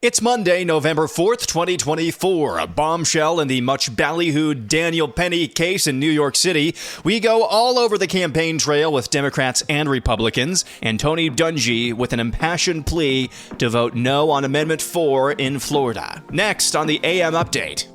It's Monday, November 4th, 2024. A bombshell in the much ballyhooed Daniel Penny case in New York City. We go all over the campaign trail with Democrats and Republicans, and Tony Dungy with an impassioned plea to vote no on Amendment 4 in Florida. Next on the AM Update.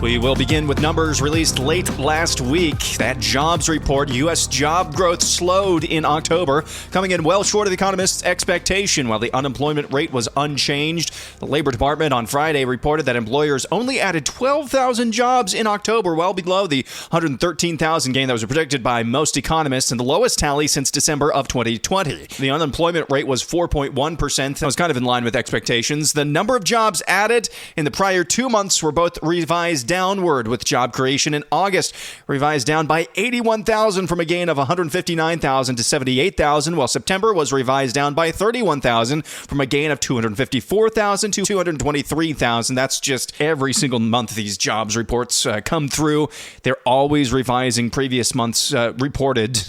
We will begin with numbers released late last week. That jobs report, U.S. job growth slowed in October, coming in well short of the economists' expectation, while the unemployment rate was unchanged. The Labor Department on Friday reported that employers only added 12,000 jobs in October, well below the 113,000 gain that was predicted by most economists, and the lowest tally since December of 2020. The unemployment rate was 4.1%. That was kind of in line with expectations. The number of jobs added in the prior 2 months were both revised downward, with job creation in August revised down by 81,000 from a gain of 159,000 to 78,000, while September was revised down by 31,000 from a gain of 254,000 to 223,000. That's just every single month these jobs reports come through. They're always revising previous months' reported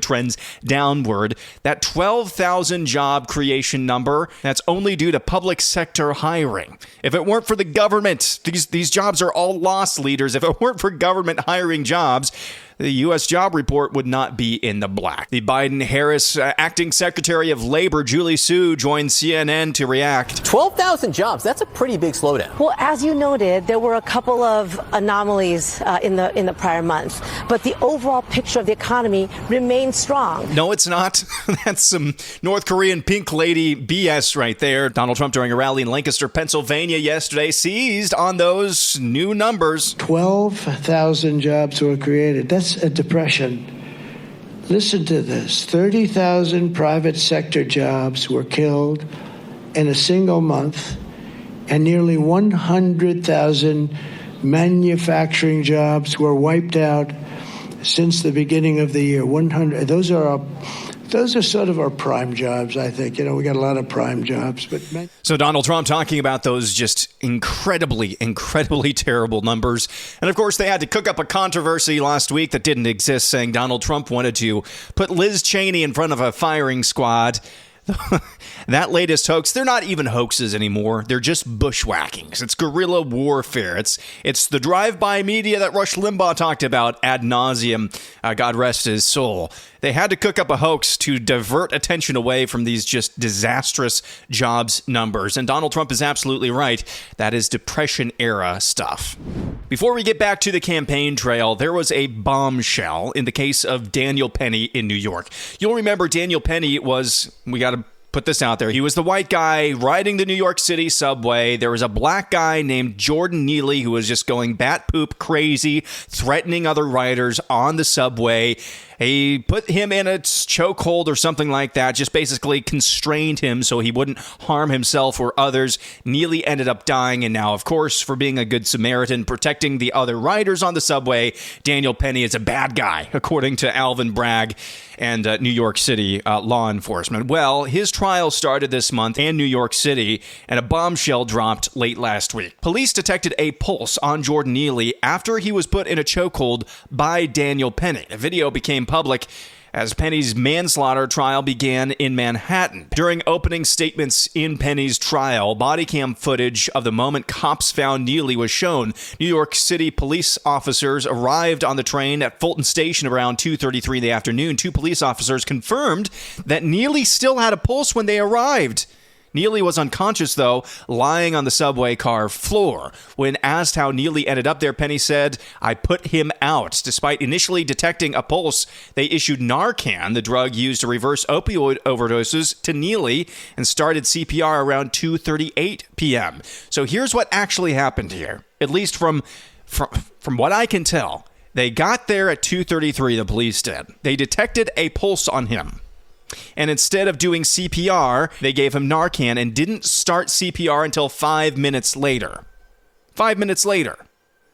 trends downward. That 12,000 job creation number, that's only due to public sector hiring. If it weren't for the government, these jobs are all loss leaders. If it weren't for government hiring jobs, the U.S. job report would not be in the black. The Biden-Harris acting Secretary of Labor, Julie Su, joined CNN to react. 12,000 jobs, that's a pretty big slowdown. Well, as you noted, there were a couple of anomalies in the prior months, but the overall picture of the economy remains strong. No, it's not. That's some North Korean pink lady BS right there. Donald Trump, during a rally in Lancaster, Pennsylvania yesterday, seized on those new numbers. 12,000 jobs were created. That's a depression. Listen to this. 30,000 private sector jobs were killed in a single month, and nearly 100,000 manufacturing jobs were wiped out since the beginning of the year. 100. Those are sort of our prime jobs, I think. You know, we got a lot of prime jobs. So Donald Trump talking about those just incredibly terrible numbers. And of course, they had to cook up a controversy last week that didn't exist, saying Donald Trump wanted to put Liz Cheney in front of a firing squad. That latest hoax, they're not even hoaxes anymore. They're just bushwhackings. It's guerrilla warfare. It's the drive-by media that Rush Limbaugh talked about ad nauseum. God rest his soul. They had to cook up a hoax to divert attention away from these just disastrous jobs numbers. And Donald Trump is absolutely right. That is Depression-era stuff. Before we get back to the campaign trail, there was a bombshell in the case of Daniel Penny in New York. You'll remember Daniel Penny was, we got to put this out there, he was the white guy riding the New York City subway. There was a black guy named Jordan Neely who was just going bat poop crazy, threatening other riders on the subway. He put him in a chokehold or something like that, just basically constrained him so he wouldn't harm himself or others. Neely ended up dying, and now, of course, for being a good Samaritan, protecting the other riders on the subway, Daniel Penny is a bad guy, according to Alvin Bragg and New York City law enforcement. Well, his trial started this month in New York City, and a bombshell dropped late last week. Police detected a pulse on Jordan Neely after he was put in a chokehold by Daniel Penny. The video became public as Penny's manslaughter trial began in Manhattan. During opening statements in Penny's trial, body cam footage of the moment cops found Neely was shown. New York City police officers arrived on the train at Fulton Station around 2:33 in the afternoon. Two police officers confirmed that Neely still had a pulse when they arrived. Neely was unconscious, though, lying on the subway car floor. When asked how Neely ended up there, Penny said, "I put him out." Despite initially detecting a pulse, they issued Narcan, the drug used to reverse opioid overdoses, to Neely and started CPR around 2:38 p.m. So here's what actually happened here, at least from what I can tell. They got there at 2:33, the police did. They detected a pulse on him. And instead of doing CPR, they gave him Narcan and didn't start CPR until 5 minutes later. 5 minutes later.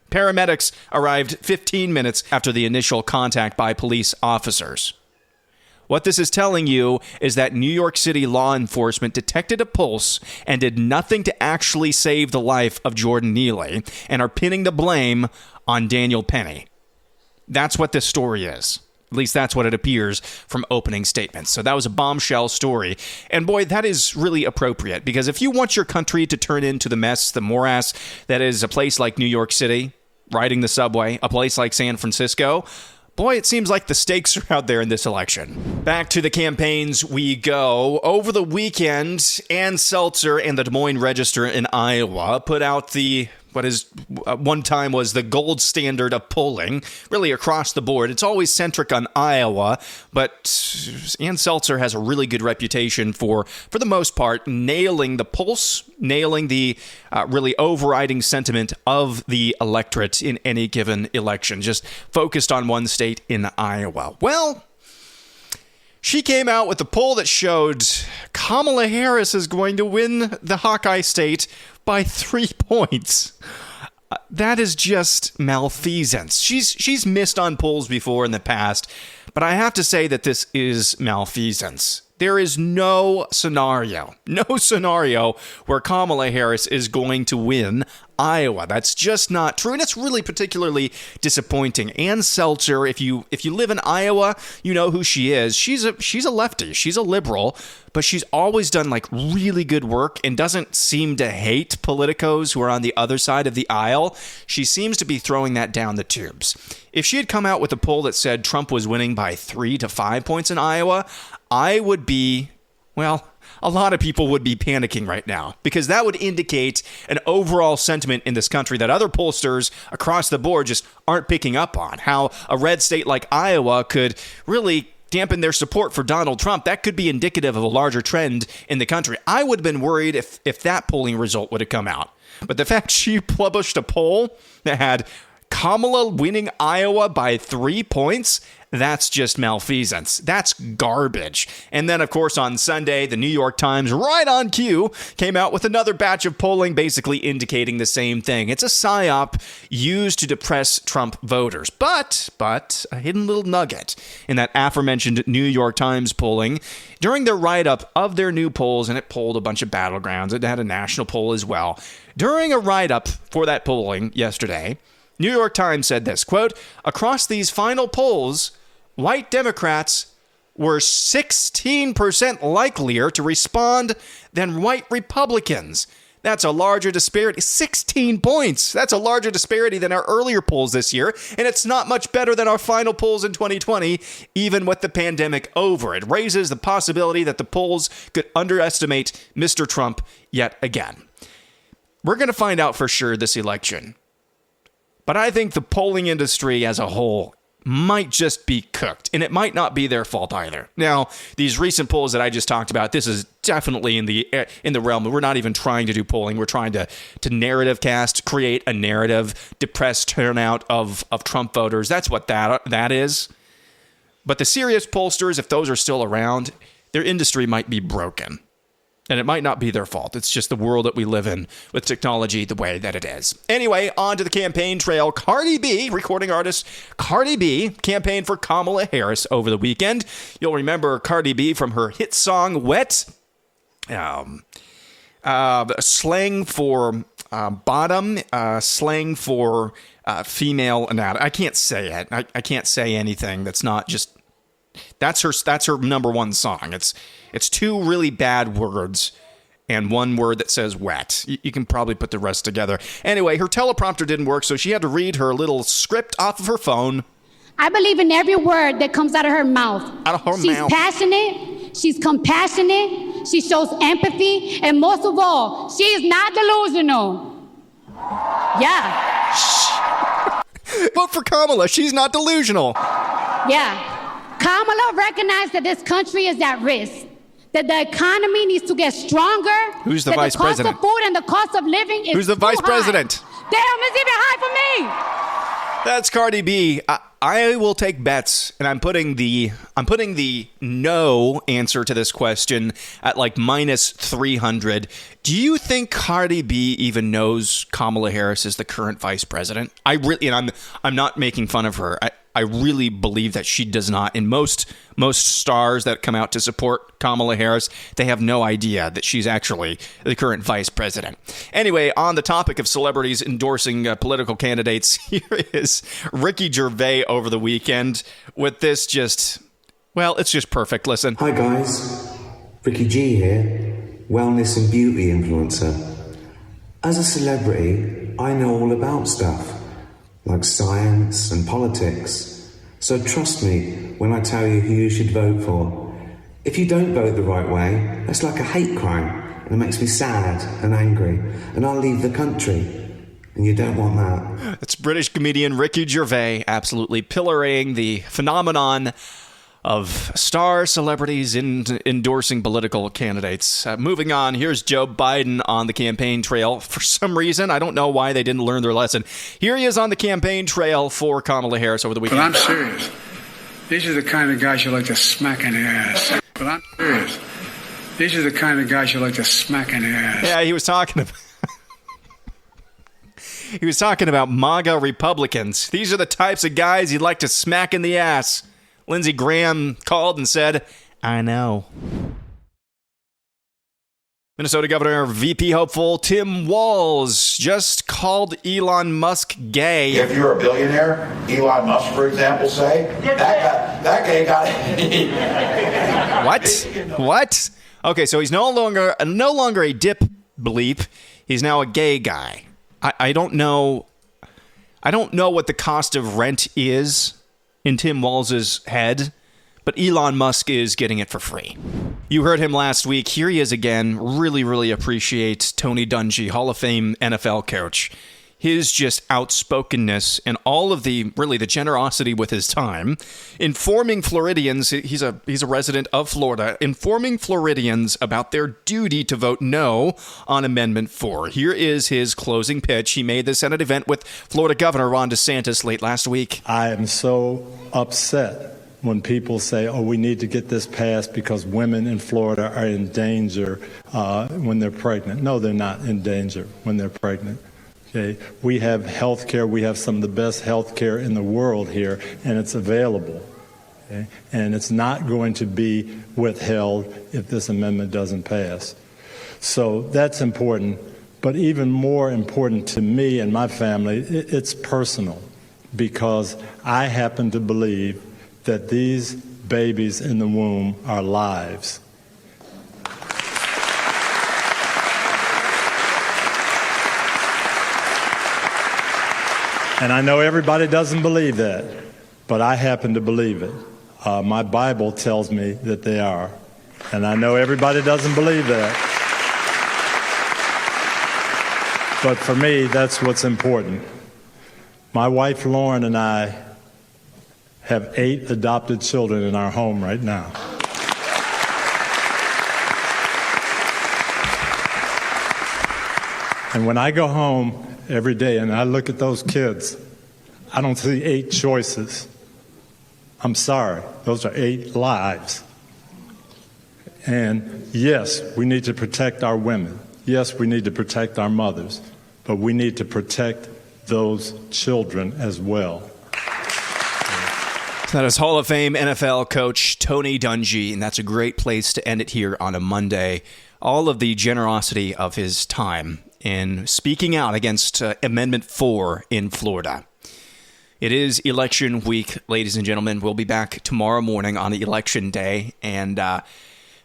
Paramedics arrived 15 minutes after the initial contact by police officers. What this is telling you is that New York City law enforcement detected a pulse and did nothing to actually save the life of Jordan Neely and are pinning the blame on Daniel Penny. That's what this story is. At least that's what it appears from opening statements. So that was a bombshell story. And boy, that is really appropriate, because if you want your country to turn into the mess, the morass that is a place like New York City, riding the subway, a place like San Francisco, boy, it seems like the stakes are out there in this election. Back to the campaigns we go. Over the weekend, Ann Seltzer and the Des Moines Register in Iowa put out what is one time was the gold standard of polling, really across the board. It's always centric on Iowa, but Ann Seltzer has a really good reputation for the most part, nailing the pulse, nailing the really overriding sentiment of the electorate in any given election, just focused on one state in Iowa. Well, she came out with a poll that showed Kamala Harris is going to win the Hawkeye state by 3 points. That is just malfeasance. She's missed on polls before in the past, but I have to say that this is malfeasance. There is no scenario where Kamala Harris is going to win Iowa. That's just not true, and it's really particularly disappointing. Ann Seltzer, if you live in Iowa, you know who she is. She's a lefty. She's a liberal, but she's always done like really good work and doesn't seem to hate politicos who are on the other side of the aisle. She seems to be throwing that down the tubes. If she had come out with a poll that said Trump was winning by 3 to 5 points in Iowa, I would be, well, a lot of people would be panicking right now, because that would indicate an overall sentiment in this country that other pollsters across the board just aren't picking up on. How a red state like Iowa could really dampen their support for Donald Trump. That could be indicative of a larger trend in the country. I would have been worried if that polling result would have come out. But the fact she published a poll that had Kamala winning Iowa by 3 points, that's just malfeasance. That's garbage. And then, of course, on Sunday, the New York Times, right on cue, came out with another batch of polling basically indicating the same thing. It's a psyop used to depress Trump voters. But a hidden little nugget in that aforementioned New York Times polling, during their write-up of their new polls, and it polled a bunch of battlegrounds, it had a national poll as well. During a write-up for that polling yesterday, New York Times said this, quote, "Across these final polls, white Democrats were 16% likelier to respond than white Republicans. That's a larger disparity, 16 points. That's a larger disparity than our earlier polls this year, and it's not much better than our final polls in 2020, even with the pandemic over. It raises the possibility that the polls could underestimate Mr. Trump yet again." We're going to find out for sure this election. But I think the polling industry as a whole might just be cooked, and it might not be their fault either. Now, these recent polls that I just talked about, this is definitely in the realm. We're not even trying to do polling. We're trying to narrative cast, create a narrative, depress turnout of Trump voters. That's what that is. But the serious pollsters, if those are still around, their industry might be broken. And it might not be their fault. It's just the world that we live in with technology the way that it is. Anyway, on to the campaign trail. Cardi B, recording artist Cardi B, campaigned for Kamala Harris over the weekend. You'll remember Cardi B from her hit song, Wet. Slang for bottom, slang for female anatomy. I can't say it. I can't say anything that's not just... That's her number one song. It's two really bad words and one word that says wet. You can probably put the rest together. Anyway, her teleprompter didn't work, so she had to read her little script off of her phone. I believe in every word that comes out of her mouth. She's passionate. She's compassionate. She shows empathy. And most of all, she is not delusional. Yeah. Vote for Kamala. She's not delusional. Yeah. Kamala recognized that this country is at risk, that the economy needs to get stronger. Who's the vice president? The cost of food and the cost of living is Who's the vice president? Damn, it's even high for me. That's Cardi B. I will take bets, and I'm putting the no answer to this question at like minus 300. Do you think Cardi B even knows Kamala Harris is the current vice president? I'm not making fun of her. I really believe that she does not. And most stars that come out to support Kamala Harris, they have no idea that she's actually the current vice president. Anyway, on the topic of celebrities endorsing political candidates, here is Ricky Gervais over the weekend with this it's just perfect. Listen. Hi guys, Ricky G here, wellness and beauty influencer. As a celebrity, I know all about stuff, like science and politics. So trust me when I tell you who you should vote for. If you don't vote the right way, that's like a hate crime, and it makes me sad and angry, and I'll leave the country. And you don't want that. That's British comedian Ricky Gervais, absolutely pillorying the phenomenon of star celebrities endorsing political candidates. Moving on, here's Joe Biden on the campaign trail. For some reason, I don't know why they didn't learn their lesson. Here he is on the campaign trail for Kamala Harris over the weekend. But I'm serious. These are the kind of guys you like to smack in the ass. But I'm serious. These are the kind of guys you like to smack in the ass. Yeah, he was talking about MAGA Republicans. These are the types of guys you'd like to smack in the ass. Lindsey Graham called and said, I know. Minnesota Governor VP hopeful Tim Walz just called Elon Musk gay. If you're a billionaire, Elon Musk, for example, say, that guy got it. What? Okay, so he's no longer a dip bleep. He's now a gay guy. I don't know what the cost of rent is in Tim Walz's head, but Elon Musk is getting it for free. You heard him last week. Here he is again. Really, really appreciate Tony Dungy, Hall of Fame NFL coach. His just outspokenness and all of the generosity with his time, informing Floridians, he's a resident of Florida, informing Floridians about their duty to vote no on Amendment 4. Here is his closing pitch. He made this at an event with Florida Governor Ron DeSantis late last week. I am so upset when people say, we need to get this passed because women in Florida are in danger when they're pregnant. No, they're not in danger when they're pregnant. Okay. We have health care. We have some of the best health care in the world here, and it's available. Okay. And it's not going to be withheld if this amendment doesn't pass. So that's important. But even more important to me and my family, it's personal, because I happen to believe that these babies in the womb are lives. And I know everybody doesn't believe that, but I happen to believe it. My Bible tells me that they are. And I know everybody doesn't believe that. But for me, that's what's important. My wife Lauren and I have 8 adopted children in our home right now. And when I go home every day and I look at those kids, I don't see 8 choices. I'm sorry, those are 8 lives. And yes, we need to protect our women. Yes, we need to protect our mothers, but we need to protect those children as well. That is Hall of Fame NFL coach Tony Dungy, and that's a great place to end it here on a Monday. All of the generosity of his time in speaking out against Amendment 4 in Florida. It is election week, ladies and gentlemen. We'll be back tomorrow morning on election day, and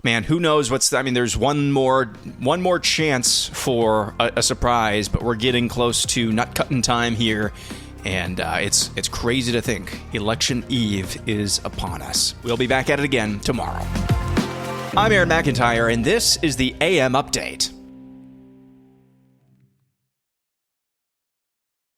man, who knows there's one more chance for a surprise, but we're getting close to nut cutting time here. And it's crazy to think Election Eve is upon us. We'll be back at it again tomorrow. I'm Aaron McIntyre, and this is the AM Update.